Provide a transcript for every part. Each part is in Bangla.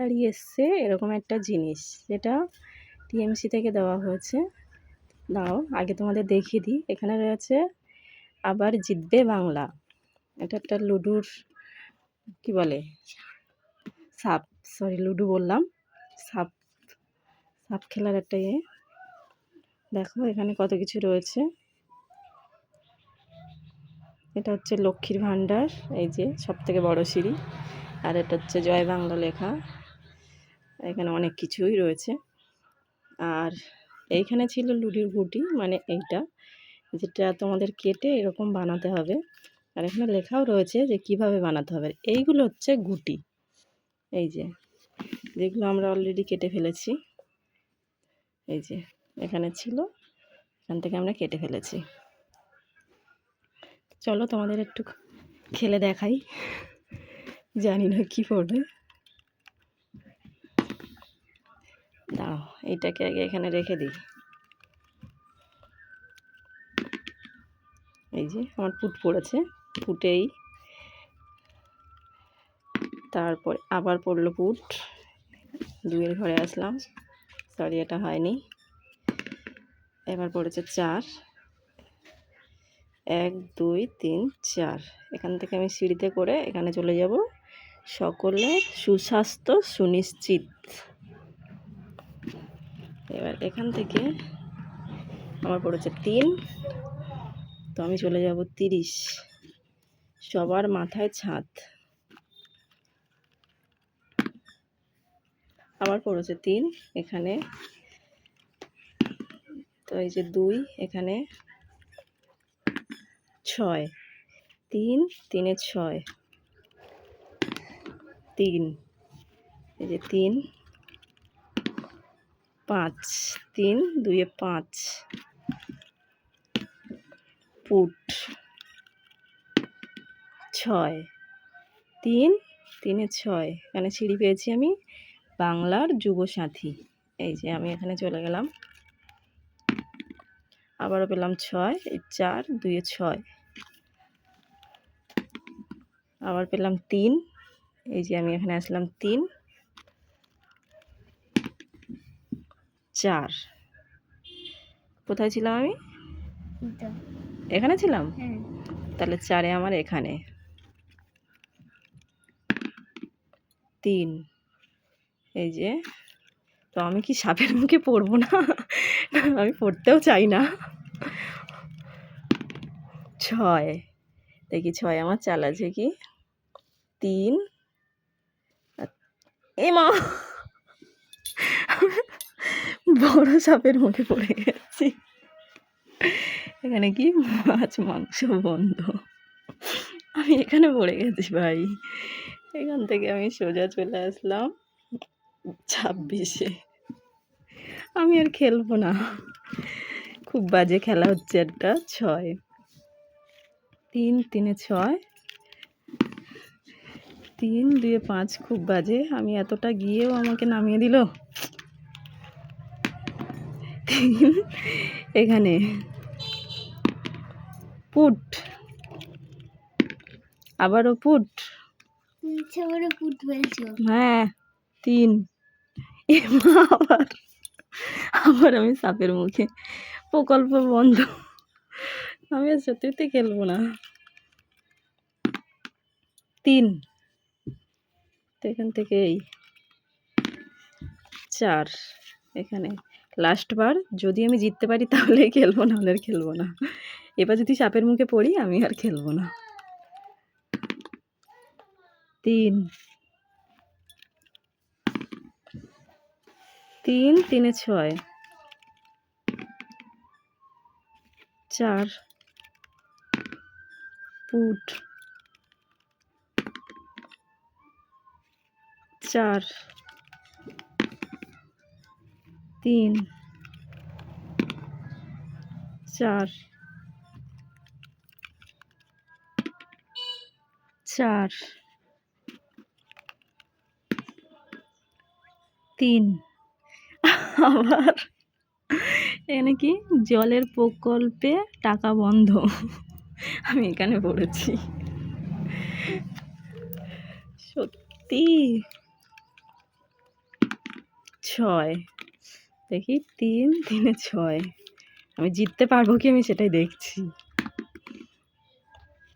তাড়াতাড়ি এসছে এরকম একটা জিনিস, যেটা টিএমসি থেকে দেওয়া হয়েছে। দাও আগে তোমাদের দেখিয়ে দিই। এখানে রয়েছে আবার জিতবে বাংলা। এটা একটা লুডুর কি বলে, সাপ, সরি লুডু বললাম, সাপ সাপ খেলার একটা ইয়ে। দেখো এখানে কত কিছু রয়েছে। এটা হচ্ছে লক্ষ্মীর ভাণ্ডার, এই যে সবথেকে বড় সিঁড়ি। আর এটা হচ্ছে জয় বাংলা লেখা। এখানে অনেক কিছুই রয়েছে। আর এইখানে ছিল লুডুর গুটি, মানে এইটা যেটা তোমাদের কেটে এরকম বানাতে হবে। আর এখানে লেখাও রয়েছে যে কিভাবে বানাতে হবে। এইগুলো হচ্ছে গুটি, এই যে যেগুলো আমরা অলরেডি কেটে ফেলেছি। এই যে এখানে ছিল, এখান থেকে আমরা কেটে ফেলেছি। চলো তোমাদের একটু খেলে দেখাই, জানি না কি পড়বে। দাও এইটাকে আগে এখানে রেখে দিই। এই যে আমার পুট পড়েছে, পুটেই তারপর আবার পড়লো পুট। 2-এর ঘরে আসলাম, সরি এটা হয়নি। এবার পড়েছে 4, 1 2 3 4। এখান থেকে আমি সিঁড়িতে করে এখানে চলে যাব। সকলের সুস্বাস্থ্য সুনিশ্চিত। এবার এখান থেকে আমার পড়েছে 3, তো আমি চলে যাব 30। সবার মাথায় ছাদ। আবার পড়েছে 3 এখানে, তো এই যে 2 এখানে, 6, 3 3 6, 3 এই যে 3, 5 3 2 5, পুট 6 3 3 6। এখানে সিঁড়ি পেয়েছি আমি বাংলার যুবসাথী। এই যে আমি এখানে চলে গেলাম, আবারও পেলাম 6, 4 2 6। আবার পেলাম 3, এই যে আমি এখানে আসলাম 3 4। কোথায় ছিলাম আমি? এখানে ছিলাম, তাহলে 4-এ আমার এখানে 3। এই যে, তো আমি কি সাপের মুখে পড়বো না? আমি পড়তেও চাই না। 6 দেখি 6 আমার চাল আছে কি? 3 এ মা, বড় সাপের মুখে পড়ে গেছি। এখানে কি মাছ মাংস বন্ধ, আমি এখানে পড়ে গেছি ভাই। এখান থেকে আমি সোজা চলে আসলাম 26-এ। আমি আর খেলবো না, খুব বাজে খেলা হচ্ছে একটা। 6 3 3 6, 3 2 5, খুব বাজে। আমি এতটা গিয়েও আমাকে নামিয়ে দিল। 3 এখানে পুট, আবারও পুট, হ্যাঁ 3। আবার আবার আমি সাপের মুখে। প্রকল্প বন্ধ, আমি আর সত্যিতে খেলবো না। 3, তো এখান থেকে এই 4 এখানে লাস্ট বার, যদি আমি জিততে পারি তাহলে খেলবো, না হলে আর খেলবো না। এবার যদি সাপের মুখে পড়ি আমি আর খেলবো না। 3 3 3 6, 4 পুট 4 3 4 4 3। আবার এখানে কি জলের প্রকল্পে টাকা বন্ধ, আমি এখানে পড়েছি। সত্যি ছয়। দেখি 3 3-এ 6। আমি জিততে পারবো কি আমি সেটাই দেখছি।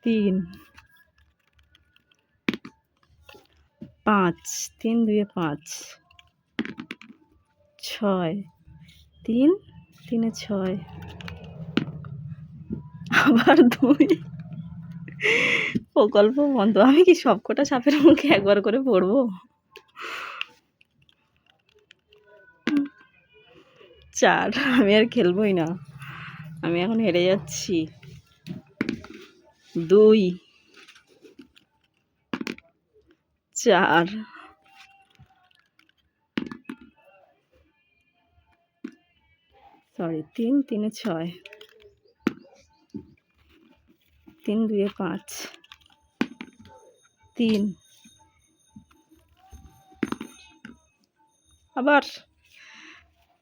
3 5 3 2-এ 5 6 3 3-এ 6 আবার 2 প্রকল্প বন্ধ। আমি কি সবকটা সাপের মুখে একবার করে পড়বো? 4 আমি আর খেলবই না। আমি এখন হেরে যাচ্ছি। 2 4 সরি 3 3-এ 6 3 2-এ 5 3 আবার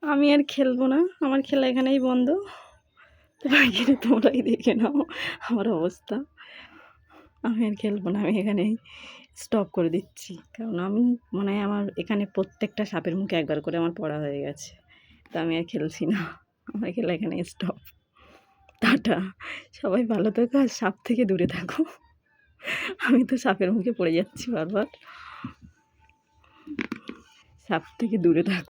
আমি আর খেলবো না। আমার খেলা এখানেই বন্ধ। বাকিটা তোমরাই দেখে নাও আমার অবস্থা। আমি আর খেলবো না। আমি এখানেই স্টপ করে দিচ্ছি। কারণ আমি মনে হয় আমার এখানে প্রত্যেকটা সাপের মুখে একবার করে আমার পড়া হয়ে গেছে। তো আমি আর খেলছি না। আমার খেলা এখানেই স্টপ। টাটা। সবাই ভালো থেকো আর সাপ থেকে দূরে থাকো। আমি তো সাপের মুখে পড়ে যাচ্ছি বারবার। সাপ থেকে দূরে থাকো।